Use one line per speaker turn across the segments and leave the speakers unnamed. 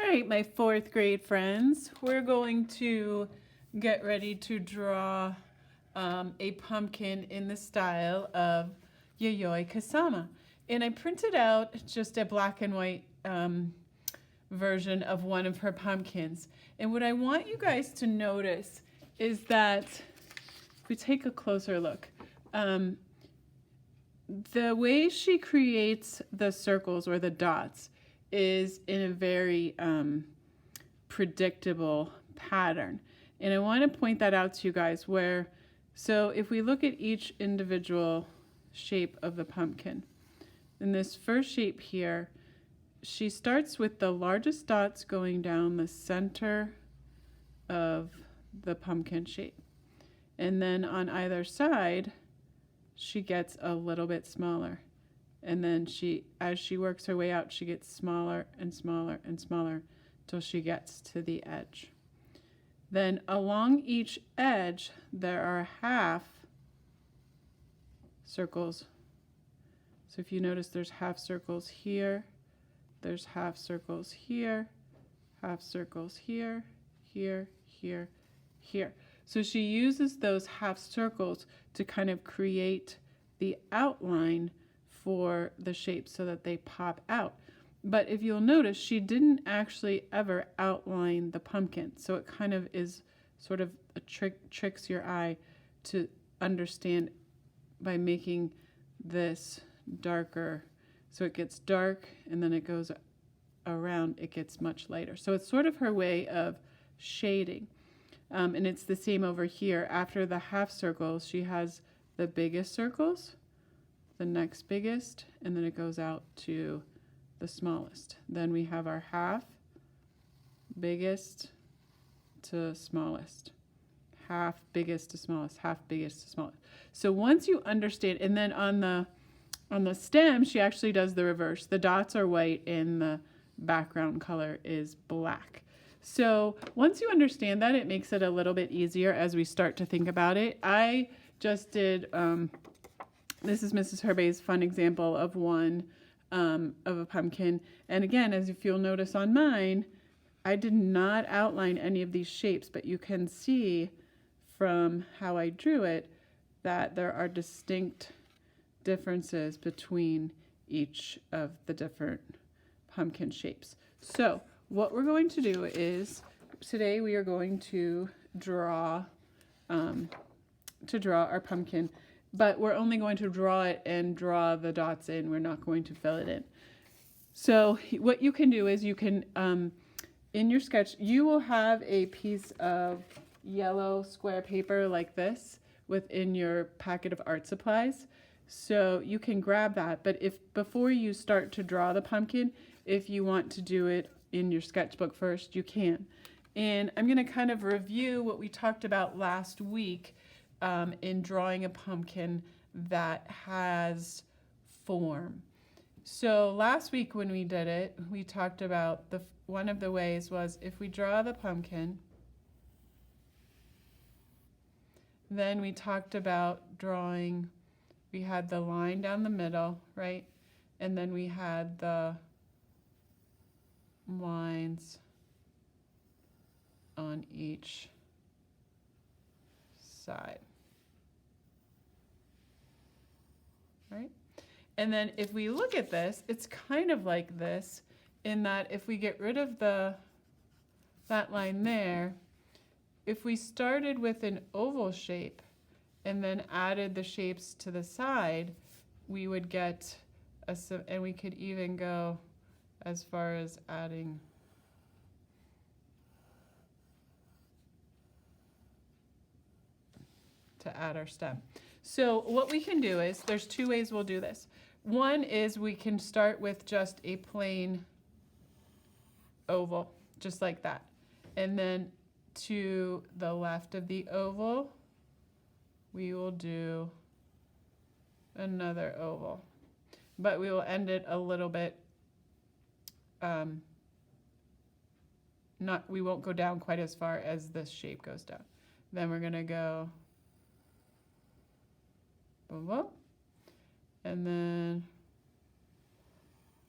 right, my fourth grade friends, we're going to get ready to draw a pumpkin in the style of Yayoi Kusama. And I printed out just a black and white version of one of her pumpkins. And what I want you guys to notice is that, if we take a closer look, the way she creates the circles or the dots is in a very predictable pattern. And I want to point that out to you guys where, so if we look at each individual shape of the pumpkin, in this first shape here, she starts with the largest dots going down the center of the pumpkin shape. And then on either side, she gets a little bit smaller. And then as she works her way out, she gets smaller and smaller and smaller till she gets to the edge. Then along each edge, there are half circles. So if you notice, there's half circles here, there's half circles here, half circles here, here, here, here. So she uses those half circles to kind of create the outline for the shapes so that they pop out. But if you'll notice, she didn't actually ever outline the pumpkin. So it kind of is sort of a tricks your eye to understand by making this darker. So it gets dark and then it goes around, it gets much lighter. So it's sort of her way of shading. And it's the same over here. After the half circles, she has the biggest circles, the next biggest, and then it goes out to the smallest. Then we have our half, biggest to smallest, half, biggest to smallest, half, biggest to smallest. So once you understand, and then on the stem, she actually does the reverse. The dots are white and the background color is black. So once you understand that, it makes it a little bit easier as we start to think about it. I just did, this is Mrs. Herbay's fun example of one of a pumpkin. And again, as if you'll notice on mine, I did not outline any of these shapes, but you can see from how I drew it that there are distinct differences between each of the different pumpkin shapes. So what we're going to do is, today we are going to draw our pumpkin, but we're only going to draw it and draw the dots in. We're not going to fill it in. So what you can do is you can, in your sketch, you will have a piece of yellow square paper like this within your packet of art supplies. So you can grab that, but if before you start to draw the pumpkin, if you want to do it in your sketchbook first, you can. And I'm going to kind of review what we talked about last week in drawing a pumpkin that has form. So last week when we did it, we talked about one of the ways was if we draw the pumpkin, then we talked about drawing, we had the line down the middle, right? And then we had the lines on each side, right? And then if we look at this, it's kind of like this in that if we get rid of that line there, if we started with an oval shape and then added the shapes to the side, we would get and we could even go as far as adding to add our stem. So what we can do is, there's two ways we'll do this. One is we can start with just a plain oval, just like that. And then to the left of the oval, we will do another oval. But we will end it a little bit, we won't go down quite as far as this shape goes down. Then we're gonna go boom, boom. And then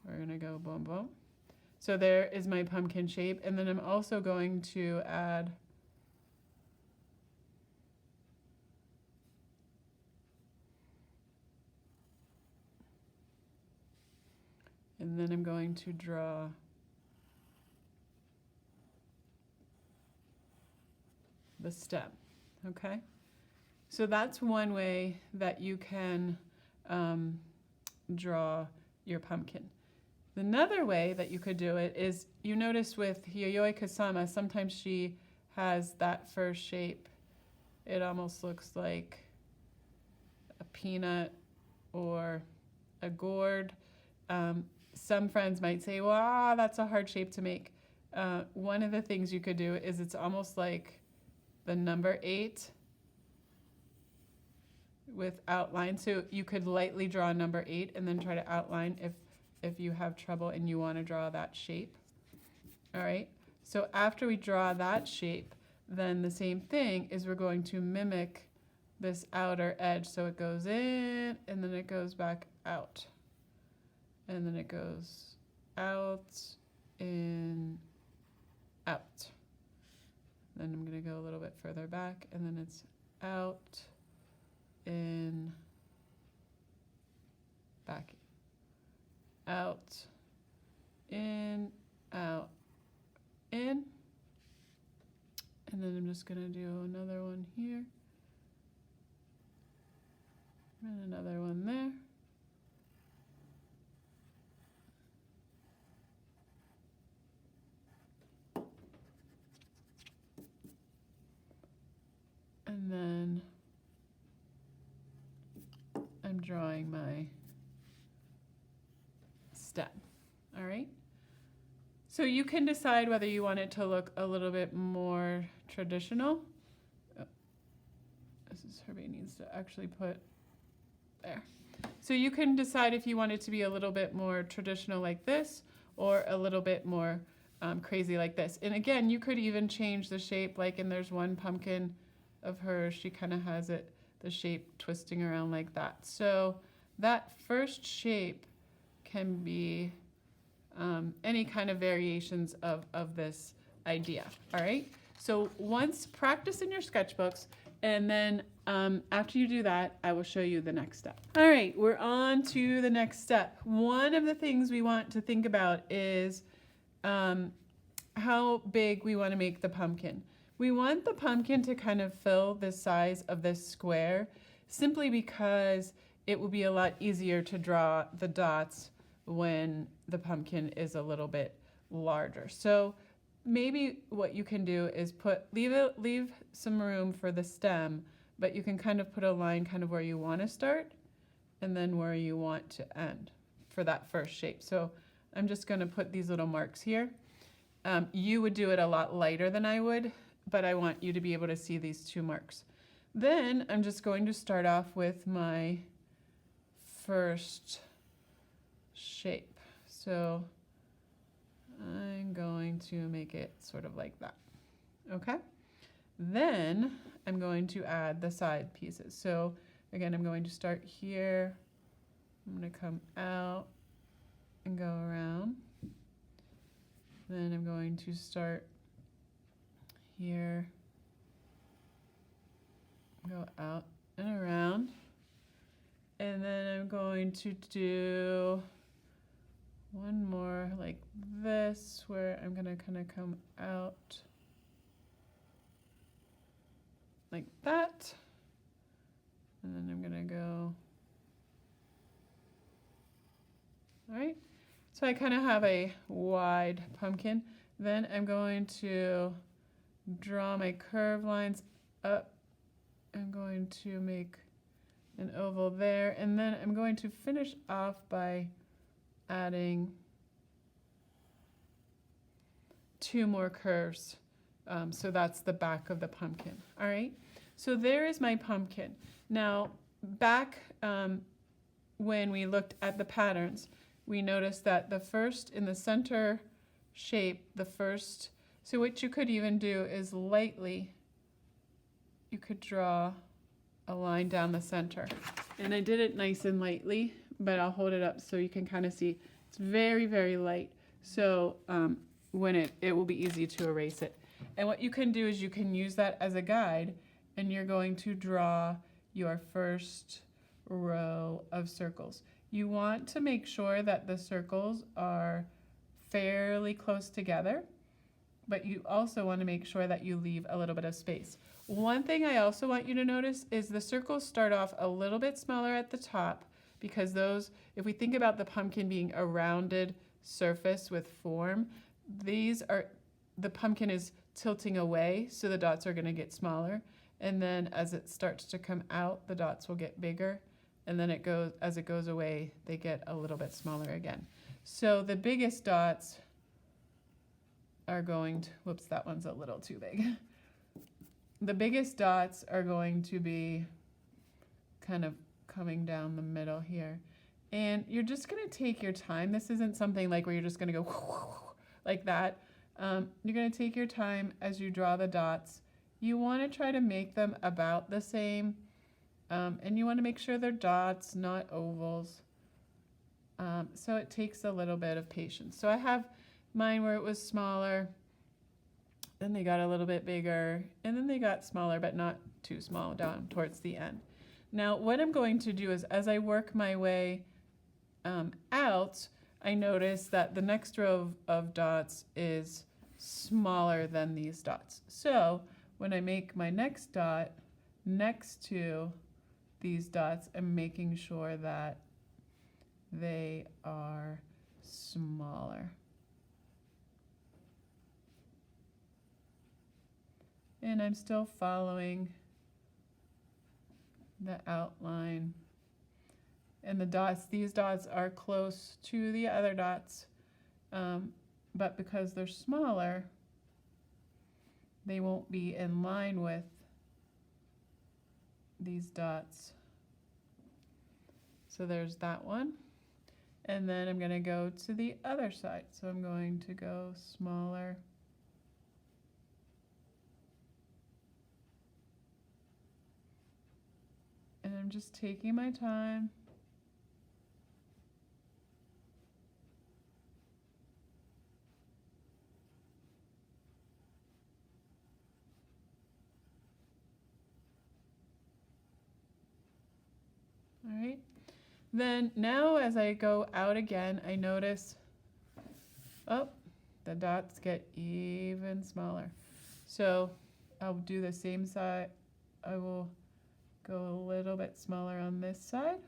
we're gonna go boom, boom. So there is my pumpkin shape. And then I'm also going to add and then I'm going to draw the stem, okay? So that's one way that you can draw your pumpkin. Another way that you could do it is, you notice with Yayoi Kusama, sometimes she has that first shape. It almost looks like a peanut or a gourd. Some friends might say, wow, that's a hard shape to make. One of the things you could do is it's almost like the number 8 with outline. So you could lightly draw number 8 and then try to outline if you have trouble and you want to draw that shape. All right. So after we draw that shape, then the same thing is we're going to mimic this outer edge. So it goes in and then it goes back out. And then it goes out, in, out. Then I'm going to go a little bit further back and then it's out, in, back, out, in, out, in. And then I'm just going to do another one here. And another one there. And then I'm drawing my stem, all right? So you can decide whether you want it to look a little bit more traditional. Oh, this is Herbay needs to actually put there. So you can decide if you want it to be a little bit more traditional like this or a little bit more crazy like this. And again, you could even change the shape, like, and there's one pumpkin of hers, she kind of has it, the shape twisting around like that. So that first shape can be any kind of variations of this idea, all right? So once practice in your sketchbooks, and then after you do that, I will show you the next step. All right, we're on to the next step. One of the things we want to think about is how big we want to make the pumpkin. We want the pumpkin to kind of fill the size of this square, simply because it will be a lot easier to draw the dots when the pumpkin is a little bit larger. So maybe what you can do is leave some room for the stem, but you can kind of put a line kind of where you want to start and then where you want to end for that first shape. So I'm just going to put these little marks here. You would do it a lot lighter than I would, but I want you to be able to see these 2 marks. Then I'm just going to start off with my first shape. So I'm going to make it sort of like that, okay? Then I'm going to add the side pieces. So again, I'm going to start here. I'm going to come out and go around. Then I'm going to start here, go out and around, and then I'm going to do one more like this, where I'm gonna kind of come out like that, and then I'm gonna go, all right, so I kind of have a wide pumpkin. Then I'm going to draw my curve lines up. I'm going to make an oval there, and then I'm going to finish off by adding 2 more curves. So that's the back of the pumpkin. All right, so there is my pumpkin. Now back when we looked at the patterns, we noticed that the first in the center shape, so what you could even do is lightly, you could draw a line down the center. And I did it nice and lightly, but I'll hold it up so you can kind of see. It's very, very light. So when it will be easy to erase it. And what you can do is you can use that as a guide, and you're going to draw your first row of circles. You want to make sure that the circles are fairly close together, but you also want to make sure that you leave a little bit of space. One thing I also want you to notice is the circles start off a little bit smaller at the top, because those, if we think about the pumpkin being a rounded surface with form, the pumpkin is tilting away, so the dots are going to get smaller. And then as it starts to come out, the dots will get bigger. And then as it goes away, they get a little bit smaller again. So the biggest dots are going to, whoops, that one's a little too big. The biggest dots are going to be kind of coming down the middle here. And you're just going to take your time. This isn't something like where you're just going to go like that. You're going to take your time as you draw the dots. You want to try to make them about the same. And you want to make sure they're dots, not ovals. So it takes a little bit of patience. So I have mine where it was smaller, then they got a little bit bigger, and then they got smaller, but not too small down towards the end. Now, what I'm going to do is, as I work my way out, I notice that the next row of dots is smaller than these dots. So when I make my next dot next to these dots, I'm making sure that they are smaller. And I'm still following the outline. And the dots, these dots are close to the other dots, but because they're smaller, they won't be in line with these dots. So there's that one. And then I'm going to go to the other side. So I'm going to go smaller. And I'm just taking my time. All right. Then now as I go out again, I notice, oh, the dots get even smaller. So I'll do the same side. I will go a little bit smaller on this side.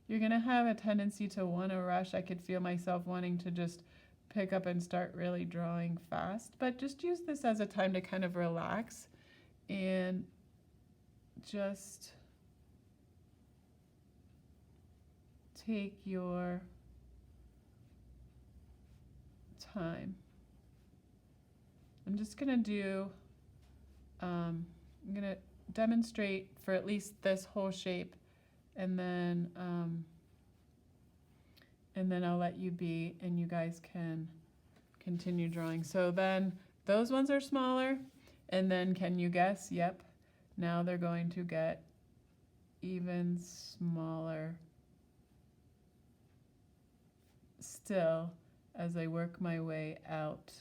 You're going to have a tendency to want to rush. I could feel myself wanting to just pick up and start really drawing fast, but just use this as a time to kind of relax and just take your time. I'm just going to do, I'm going to demonstrate for at least this whole shape, and then I'll let you be, and you guys can continue drawing. So then those ones are smaller, and then can you guess? Yep. Now they're going to get even smaller still as I work my way out.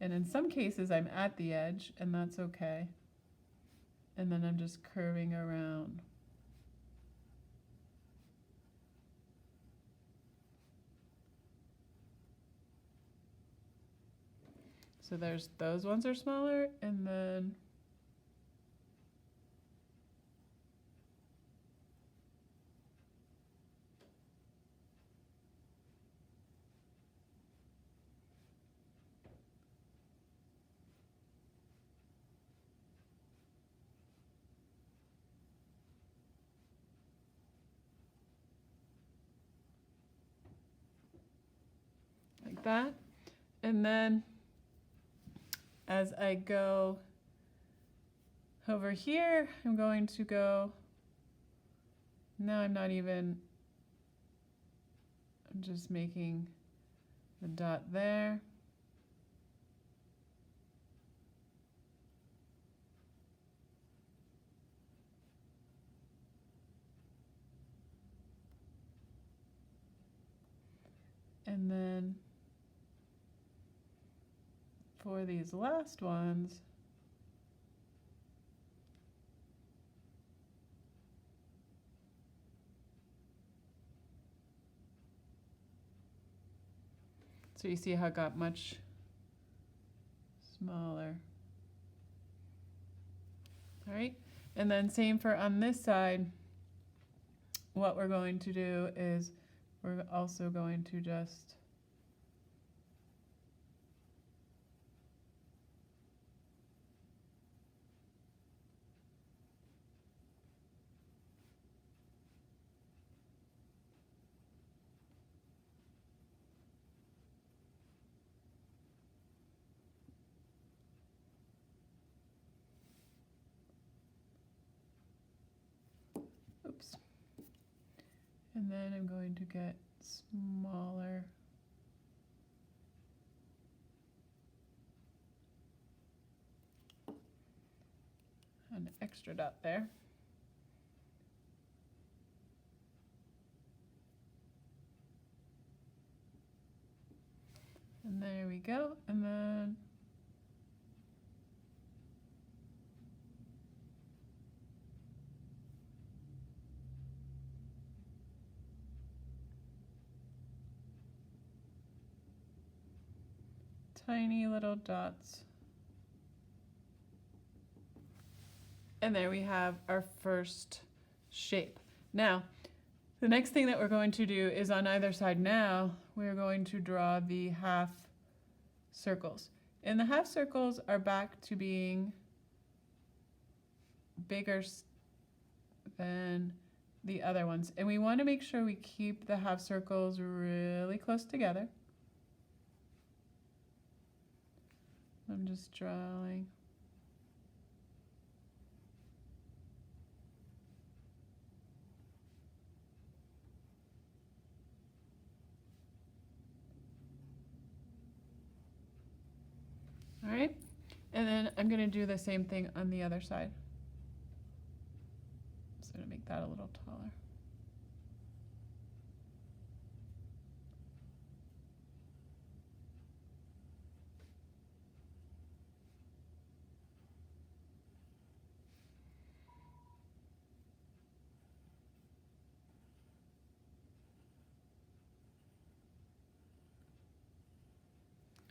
And in some cases I'm at the edge, and that's okay. And then I'm just curving around. So there's, those ones are smaller, and then like that. And then as I go over here, I'm going to go, now I'm not even, I'm just making the dot there. And then for these last ones, so you see how it got much smaller. All right, and then same for on this side. What we're going to do is we're also going to just oops. And then I'm going to get smaller. An extra dot there. And there we go. And then tiny little dots. And there we have our first shape. Now, the next thing that we're going to do is on either side now, we're going to draw the half circles. And the half circles are back to being bigger than the other ones. And we want to make sure we keep the half circles really close together. I'm just drawing. All right, and then I'm going to do the same thing on the other side. So to make that a little taller.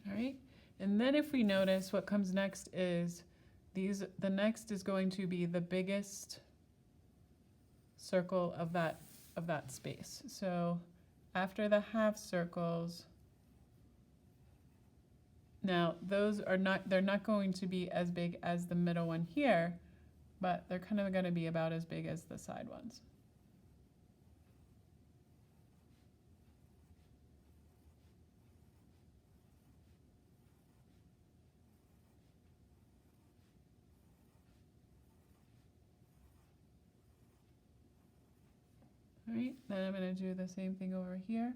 All right, and then if we notice, what comes next is the next is going to be the biggest circle of that space. So after the half circles, now those are they're not going to be as big as the middle one here, but they're kind of going to be about as big as the side ones. All right, then I'm going to do the same thing over here.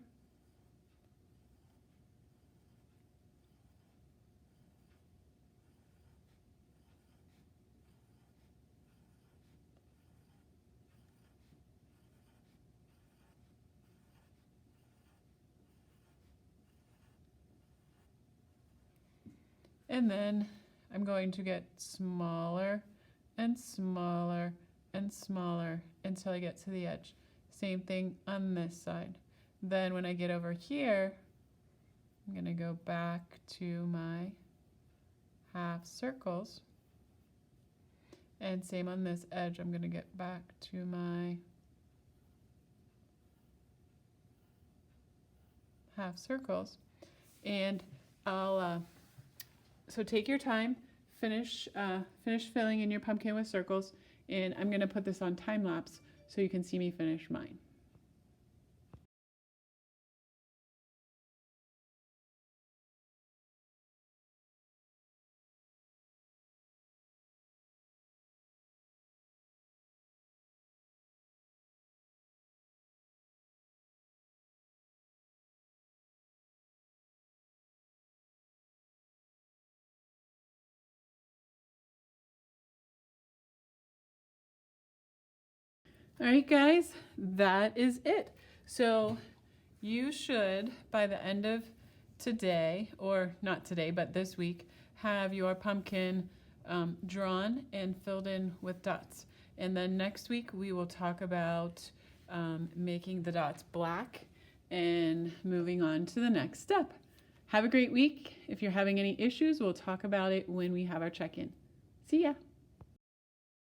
And then I'm going to get smaller and smaller and smaller until I get to the edge. Same thing on this side. Then when I get over here, I'm going to go back to my half circles. And same on this edge, I'm going to get back to my half circles. And I'll so take your time, finish filling in your pumpkin with circles, and I'm going to put this on time lapse so you can see me finish mine. All right, guys, that is it. So you should, by the end of today, or not today, but this week, have your pumpkin drawn and filled in with dots. And then next week we will talk about making the dots black and moving on to the next step. Have a great week. If you're having any issues, we'll talk about it when we have our check-in. See ya.